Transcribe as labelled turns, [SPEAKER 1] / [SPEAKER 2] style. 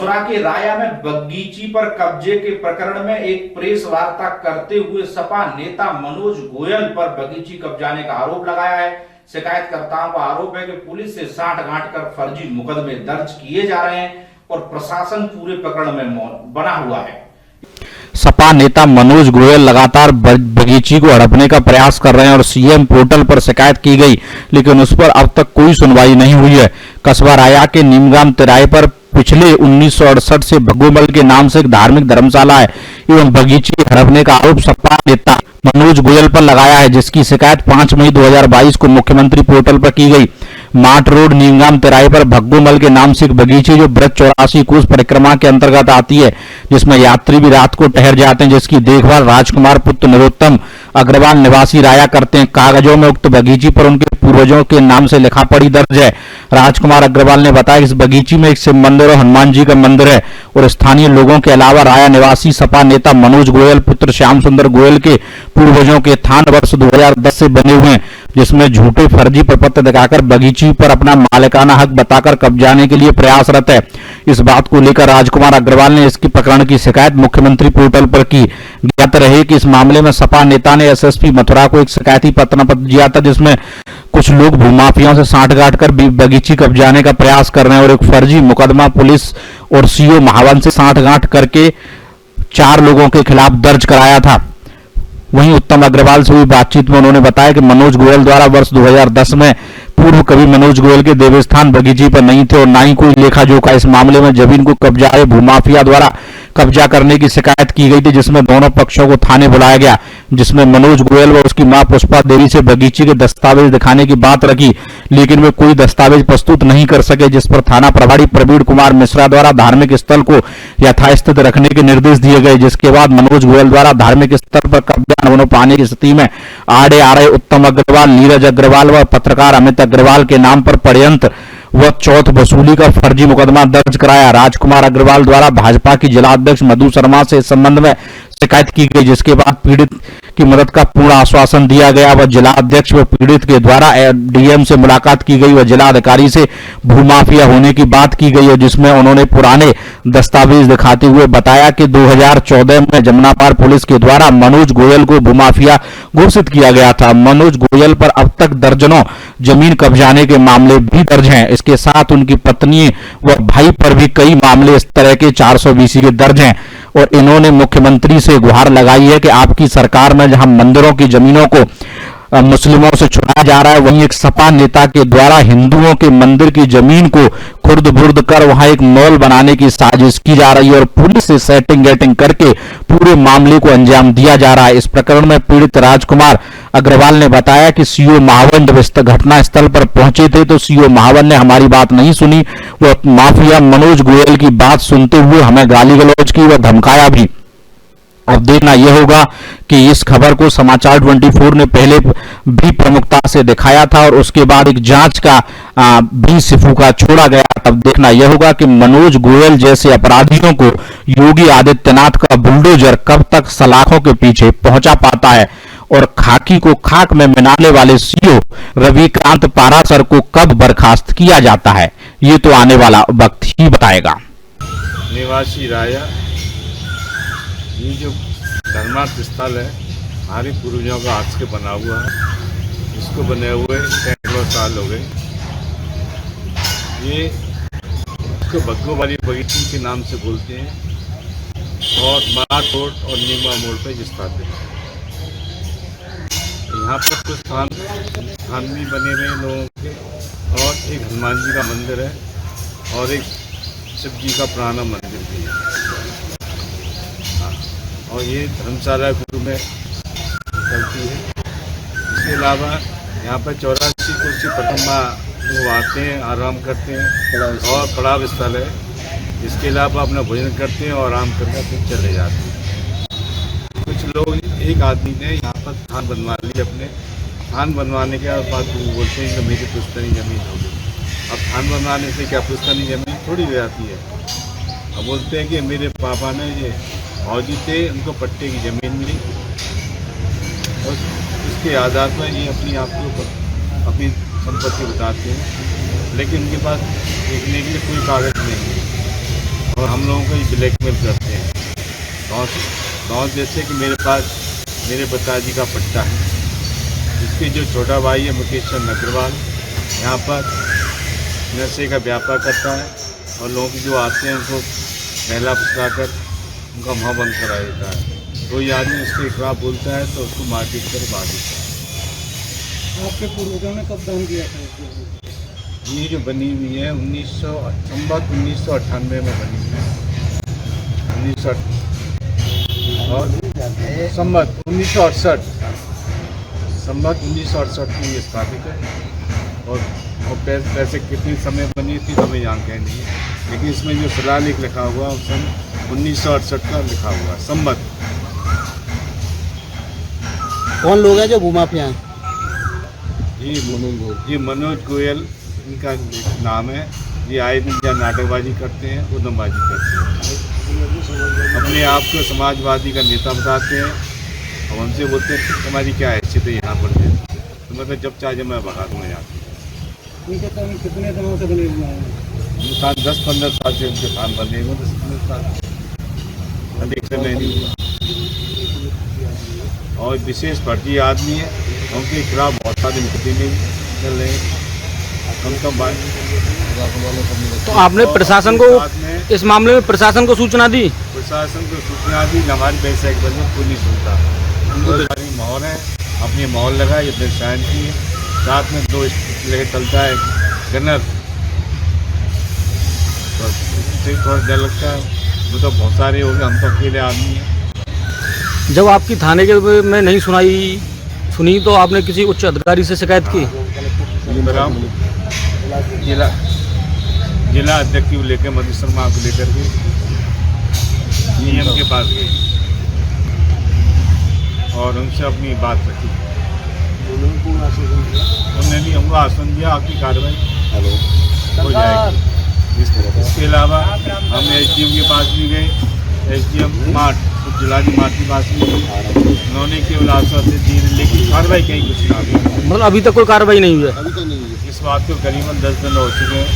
[SPEAKER 1] मथुरा के राया में बगीची पर कब्जे के प्रकरण में एक प्रेस वार्ता करते हुए सपा नेता मनोज गोयल पर बगीची कब्जाने का आरोप लगाया है। शिकायतकर्ताओं का आरोप है कि पुलिस से साठ-गांठ कर फर्जी मुकदमे दर्ज किए जा रहे हैं और प्रशासन पूरे प्रकरण में मौन बना हुआ है।
[SPEAKER 2] सपा नेता मनोज गोयल लगातार बगीची को हड़पने का प्रयास कर रहे हैं और सीएम पोर्टल पर शिकायत की गई, लेकिन उस पर अब तक कोई सुनवाई नहीं हुई है। कस्बा राया के नीमगाम तिराहे पर पिछले 1968 से भग्गूमल के नाम से एक धार्मिक धर्मशाला है एवं बगीची हड़पने का आरोप सपा नेता मनोज गोयल पर लगाया है, जिसकी शिकायत 5 मई 2022 को मुख्यमंत्री पोर्टल पर की गई। माट रोड नीमगाम तिराहे पर भग्गूमल के नाम से एक बगीची जो ब्रज 84 कोस परिक्रमा के अंतर्गत आती है, जिसमें यात्री भी रात को ठहर जाते हैं, जिसकी देखभाल राजकुमार पुत्र नरोत्तम अग्रवाल निवासी राया करते हैं। कागजों में उक्त बगीची पर उनके पूर्वजों के नाम से लिखा पढ़ी दर्ज है। राजकुमार अग्रवाल ने बताया कि इस बगीची में एक शिव मंदिर और हनुमान जी का मंदिर है और स्थानीय लोगों के अलावा राया निवासी सपा नेता मनोज गोयल पुत्र श्याम सुंदर गोयल के पूर्वजों के थान वर्ष 2010 से बने हुए हैं, जिसमें झूठे फर्जी प्रपत्र दिखाकर बगीची पर अपना मालिकाना हक बताकर कब्जाने के लिए प्रयासरत है। इस बात को लेकर राजकुमार अग्रवाल ने इसकी प्रकरण की शिकायत मुख्यमंत्री पोर्टल पर की। ज्ञात रहे कि इस मामले में सपा नेता ने एसएसपी मथुरा को एक शिकायती पत्र दिया था, जिसमें कुछ लोग भूमाफियाओं से साठ-गांठ कर बगीची कब्जाने का प्रयास कर रहे हैं और एक फर्जी मुकदमा पुलिस और सीओ महावन से साठ-गांठ करके 4 लोगों के खिलाफ दर्ज कराया था। वहीं उत्तम अग्रवाल से हुई बातचीत में उन्होंने बताया कि मनोज गोयल द्वारा वर्ष 2010 में पूर्व कभी मनोज गोयल के देवस्थान बगीची पर नहीं थे और न ही कोई लेखा जोखा। इस मामले में जमीन को कब्जा भूमाफिया द्वारा कब्जा करने की शिकायत की गई थी, जिसमें दोनों पक्षों को थाने बुलाया गया, जिसमें मनोज गोयल व उसकी मां पुष्पा देवी से बगीची के दस्तावेज दिखाने की बात रखी, लेकिन वे कोई दस्तावेज प्रस्तुत नहीं कर सके, जिस पर थाना प्रभारी प्रवीण कुमार मिश्रा द्वारा धार्मिक स्थल को यथास्थित रखने के निर्देश दिए गए। जिसके बाद मनोज गोयल द्वारा धार्मिक स्थल पर कब्जा न पाने की स्थिति में आड़े आ रहे उत्तम अग्रवाल, नीरज अग्रवाल व पत्रकार अमित अग्रवाल के नाम पर षड्यंत्र व चौथ वसूली का फर्जी मुकदमा दर्ज कराया। राजकुमार अग्रवाल द्वारा भाजपा की जिलाध्यक्ष मधु शर्मा से इस संबंध में शिकायत की गई, जिसके बाद पीड़ित की मदद का पूर्ण आश्वासन दिया गया व जिला अध्यक्ष व पीड़ित के द्वारा डीएम से मुलाकात की गई व जिला अधिकारी से भूमाफिया होने की बात की गई है, जिसमें उन्होंने पुराने दस्तावेज दिखाते हुए बताया कि 2014 में जमुना पार पुलिस के द्वारा मनोज गोयल को भूमाफिया घोषित किया गया था। मनोज गोयल पर अब तक दर्जनों जमीन कब्जाने के मामले भी दर्ज हैं। इसके साथ उनकी पत्नी व भाई पर भी कई मामले इस तरह के 420 के दर्ज हैं और इन्होंने मुख्यमंत्री से गुहार लगाई है कि आपकी सरकार में जहां मंदिरों की जमीनों को मुस्लिमों से छुड़ाया जा रहा है, वहीं एक सपा नेता के द्वारा हिंदुओं के मंदिर की जमीन को खुर्द बुर्द कर वहां एक मॉल बनाने की साजिश की जा रही है और पुलिस से सेटिंग गेटिंग करके पूरे मामले को अंजाम दिया जा रहा है। इस प्रकरण में पीड़ित राजकुमार अग्रवाल ने बताया कि सीओ महावन जब घटना स्थल पर पहुंचे थे तो सीओ महावन ने हमारी बात नहीं सुनी, वो माफिया मनोज गोयल की बात सुनते हुए हमें गाली गलौज की व धमकाया भी। अब देखना यह होगा कि इस खबर को समाचार 24 ने पहले भी प्रमुखता से दिखाया था और उसके बाद एक जांच का भी सिफूका छोड़ा गया। अब देखना यह होगा कि मनोज गोयल जैसे अपराधियों को योगी आदित्यनाथ का बुलडोजर कब तक सलाखों के पीछे पहुंचा पाता है और खाकी को खाक में मिलाने वाले सीओ रविकांत पारासर को कब बर्खास्त किया जाता है, ये तो आने वाला वक्त ही बताएगा।
[SPEAKER 3] निवासी राया, ये जो धर्मार्थ स्थल है हमारे पूर्वजों का हाथ से बना हुआ है, इसको बने हुए सैकड़ों साल हो गए। ये इसको भग्गू वाली बगीची के नाम से बोलते हैं और माट रोड और नीमा मोड़ पर स्थापित है। यहाँ पर कुछ स्थान भी बने हुए हैं लोगों के और एक हनुमान जी का मंदिर है और एक शिव जी का पुराना मंदिर भी है और ये धर्मशाला गुरु में चलती है। इसके अलावा यहाँ पर 84 कुर्सी प्रतिमा वो आते हैं, आराम करते हैं और पड़ाव स्थल है। इसके अलावा अपना भोजन करते हैं और आराम करके फिर चले जाते हैं। कुछ लोग, एक आदमी ने यहाँ पर थान बनवा ली, अपने थान बनवाने के बाद वो बोलते हैं कि मेरी पुश्तैनी जमीन होगी। अब थान बनवाने से क्या पुश्तैनी जमीन थोड़ी हो जाती है। अब बोलते हैं कि मेरे पापा ने ये फौजी थे, उनको पट्टे की ज़मीन मिली और इसके आधार पर ये अपनी आप को अपनी संपत्ति बताते हैं, लेकिन उनके पास देखने के लिए कोई कागज़ नहीं है और हम लोगों को ब्लैकमेल करते हैं। गाँव जैसे कि मेरे पास मेरे पिताजी का पट्टा है, इसके जो छोटा भाई है मुकेश चंद अग्रवाल, यहाँ पर नशे का व्यापार करता है और लोग जो आते हैं उनको पहला फुसलाकर उनका मुँह बंद करा देता है। कोई आदमी उसके खिलाफ बोलता है तो उसको मारपीट कर भाग देता है।
[SPEAKER 4] आपके पूर्वजों ने कब दान किया था?
[SPEAKER 3] ये जो बनी हुई है 1998 में बनी हुई है। 1968 में ये स्थापित है। और पैसे कितने समय बनी थी तो हमें जानकारी नहीं है, लेकिन इसमें जो शिलालेख लिखा हुआ है सन 1968 का लिखा हुआ है संमत।
[SPEAKER 4] कौन लोग हैं जो भूमाफिया हैं?
[SPEAKER 3] ये मनोज गोयल इनका नाम है। ये आए दिन जहाँ नाटकबाजी करते हैं, उद्यमबाजी करते हैं, अपने आप को समाजवादी का नेता बताते हैं और हमसे बोलते हैं तुम्हारी क्या हैसियत है यहाँ पर, तो मतलब जब चाहे मैं भगा दूँगा यहाँ से।
[SPEAKER 4] इनके काम कितने दिनों से बने हुए हैं?
[SPEAKER 3] 10-15 साल से उनके काम बने हुए, 10-15 साल अधिक समय नहीं हुआ। और विशेष भर्ती आदमी है, उनके खिलाफ बहुत सारे मुकदमे चल रहे हैं।
[SPEAKER 5] तो आपने प्रशासन को इस मामले में प्रशासन को सूचना दी?
[SPEAKER 3] प्रशासन को सूचना दी, हमारी पैसे एक बजे कोई नहीं सुनता। उनको सारी माहौल है, अपने माहौल लगा, ये साइन की है, साथ में 2 लेके चलता है गनर, तो इससे थोड़ा डर लगता है। वो तो बहुत सारे हो गए, हम तो अकेले आदमी हैं।
[SPEAKER 5] जब आपकी थाने के में नहीं सुनी तो आपने किसी उच्च अधिकारी से शिकायत की?
[SPEAKER 3] जिला अध्यक्ष को लेकर, मधु शर्मा को लेकर के नियम के पास गए और उनसे अपनी बात रखी। उन्होंने हमको आश्वासन दिया आपकी कार्रवाई हो जाएगी। इसके अलावा हम SDM के पास भी गए, SDM मार्ट जिलाधी मार्ट के पास भी गए, उन्होंने केवल आश्वासन दी, लेकिन कार्रवाई कहीं कुछ ना हुई।
[SPEAKER 5] मतलब अभी तक कोई कार्रवाई नहीं हुई है?
[SPEAKER 3] इस बात को करीबन 10 दिन हो चुके हैं।